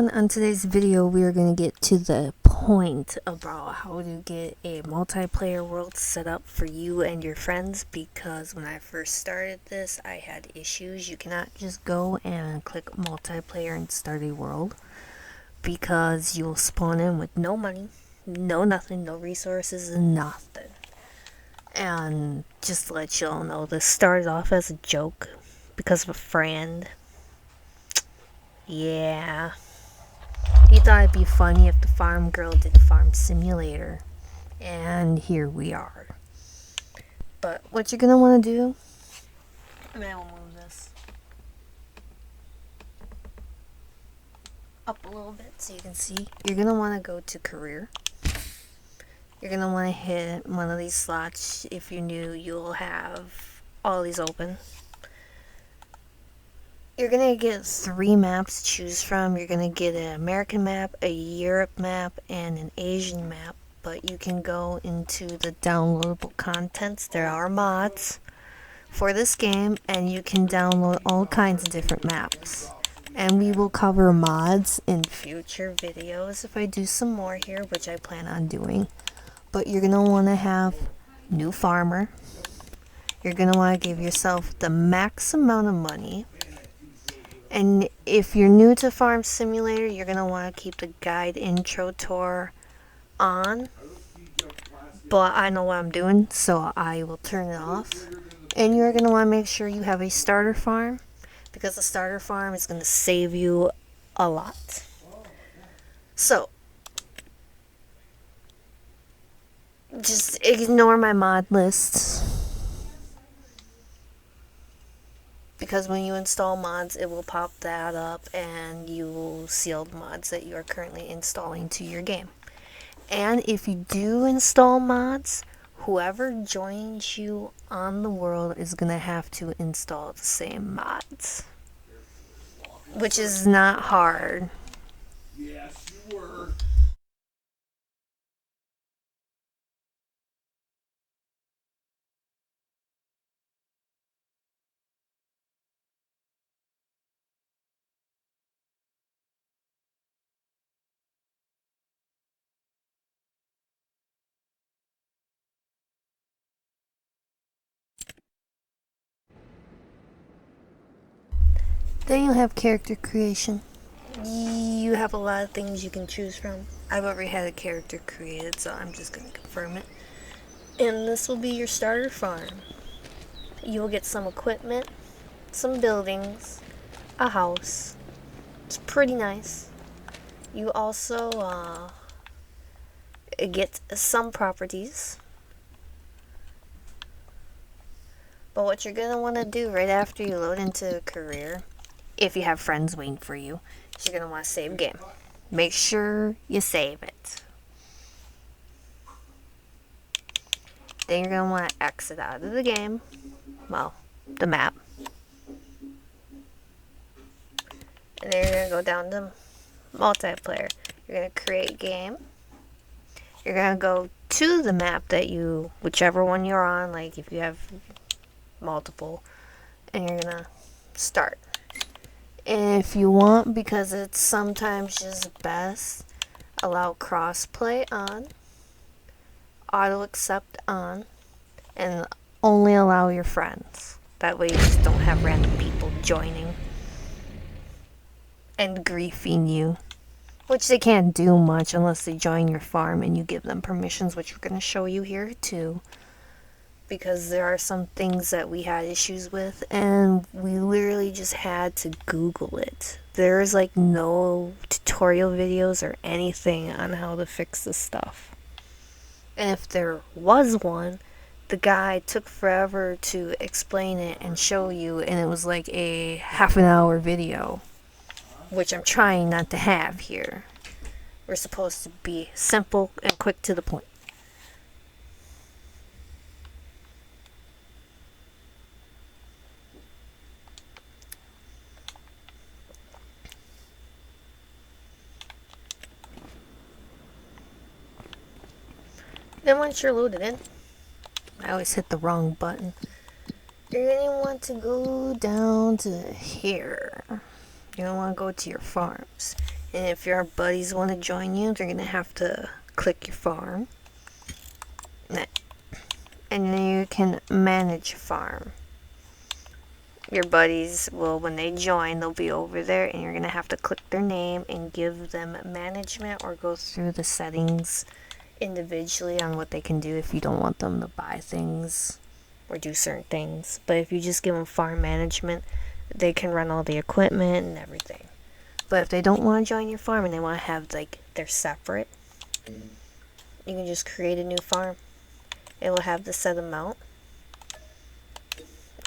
everyone, on today's video we are going to get to the point about how to get a multiplayer world set up for you and your friends, because when I first started this I had issues. You cannot just go and click multiplayer and start a world, because you'll spawn in with no money, no nothing, no resources, nothing. And just to let you all know, this started off as a joke because of a friend. Yeah. He thought it'd be funny if the farm girl did Farm Simulator. And here we are. But what you're gonna want to do... I will move this up a little bit so you can see. You're gonna want to go to career. You're gonna want to hit one of these slots. If you're new, you'll have all these open. You're gonna get 3 maps to choose from. You're gonna get an American map, a Europe map, and an Asian map. But you can go into the downloadable contents. There are mods for this game, and you can download all kinds of different maps. And we will cover mods in future videos if I do some more here, which I plan on doing. But you're gonna want to have new farmer. You're gonna want to give yourself the max amount of money. And if you're new to Farm Simulator, you're going to want to keep the guide intro tour on. But I know what I'm doing, so I will turn it off. And you're going to want to make sure you have a starter farm, because the starter farm is going to save you a lot. So, just ignore my mod lists, because when you install mods, it will pop that up and you will see all the mods that you are currently installing to your game. And if you do install mods, whoever joins you on the world is going to have to install the same mods, which is not hard. Yes, you were. Then you'll have character creation. You have a lot of things you can choose from. I've already had a character created, so I'm just going to confirm it. And this will be your starter farm. You'll get some equipment, some buildings, a house. It's pretty nice. You also get some properties. But what you're going to want to do right after you load into a career, if you have friends waiting for you, is you're going to want to save game. Make sure you save it. Then you're going to want to exit out of the game. Well, the map. And then you're going to go down to multiplayer. You're going to create game. You're going to go to the map that you, whichever one you're on, like if you have multiple, and you're going to start. And if you want, because it's sometimes just best, allow crossplay on, auto accept on, and only allow your friends. That way you just don't have random people joining and griefing you, which they can't do much unless they join your farm and you give them permissions, which we're going to show you here too, because there are some things that we had issues with and we literally just had to Google it. There's like no tutorial videos or anything on how to fix this stuff. And if there was one, the guy took forever to explain it and show you, and it was like a half-an-hour video, which I'm trying not to have here. We're supposed to be simple and quick to the point. Then once you're loaded in, I always hit the wrong button. You're going to want to go down to here. You're going to want to go to your farms. And if your buddies want to join you, they're going to have to click your farm. And then you can manage a farm. Your buddies will, when they join, they'll be over there, and you're going to have to click their name and give them management or go through the settings individually on what they can do if you don't want them to buy things or do certain things. But if you just give them farm management, they can run all the equipment and everything. But if they don't want to join your farm and they want to have, like, they're separate, you can just create a new farm. It will have the set amount.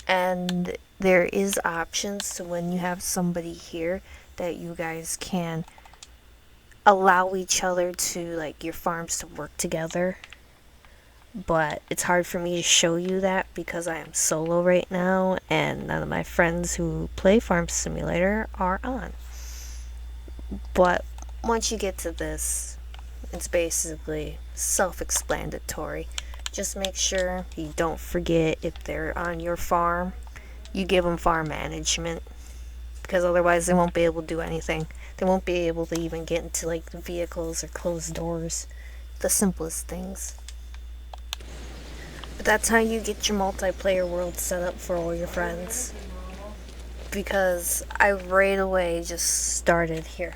And there is options to when you have somebody here that you guys can allow each other to, like, your farms to work together. But it's hard for me to show you that because I am solo right now and none of my friends who play Farm Simulator are on. But once you get to this, it's basically self-explanatory. Just make sure you don't forget if they're on your farm, you give them farm management, because otherwise they won't be able to do anything. They won't be able to even get into, like, the vehicles or close doors. The simplest things. But that's how you get your multiplayer world set up for all your friends. Because I right away just started here.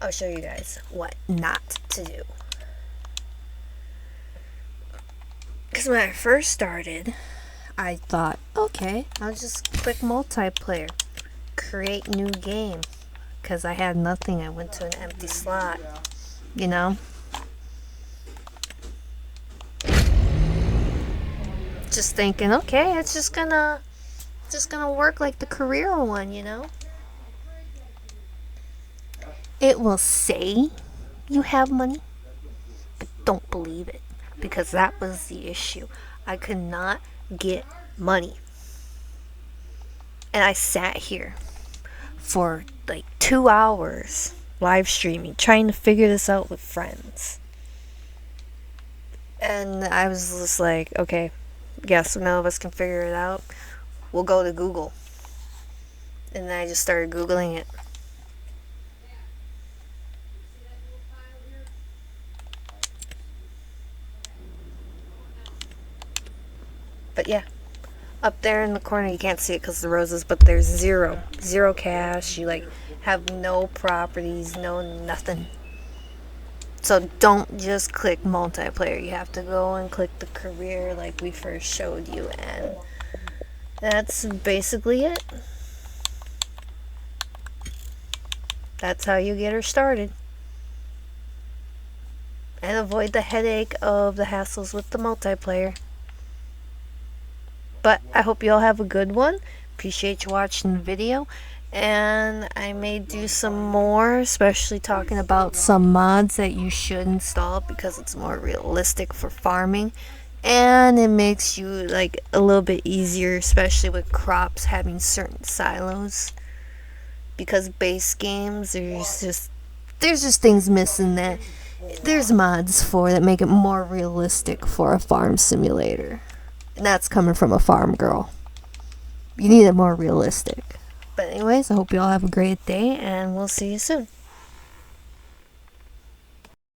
I'll show you guys what not to do. Because when I first started, I thought, okay, I'll just click multiplayer, create new game. Because I had nothing, I went to an empty slot, you know? Just thinking, okay, it's just gonna work like the career one, you know? It will say you have money, but don't believe it. Because that was the issue. I could not get money. And I sat here for like 2 hours live streaming, trying to figure this out with friends. And I was just like, okay, yes, none of us can figure it out. We'll go to Google. And then I just started Googling it. But yeah, up there in the corner, you can't see it because of the roses, but there's zero cash. You, like, have no properties, no nothing. So don't just click multiplayer. You have to go and click the career like we first showed you, and that's basically it. That's how you get her started. And avoid the headache of the hassles with the multiplayer. But I hope you all have a good one. Appreciate you watching the video. And I may do some more, especially talking about some mods that you should install because it's more realistic for farming. And it makes you, like, a little bit easier, especially with crops having certain silos. Because base games, there's just things missing that there's mods for that make it more realistic for a farm simulator. And that's coming from a farm girl. You need it more realistic. But anyways, I hope you all have a great day, and we'll see you soon.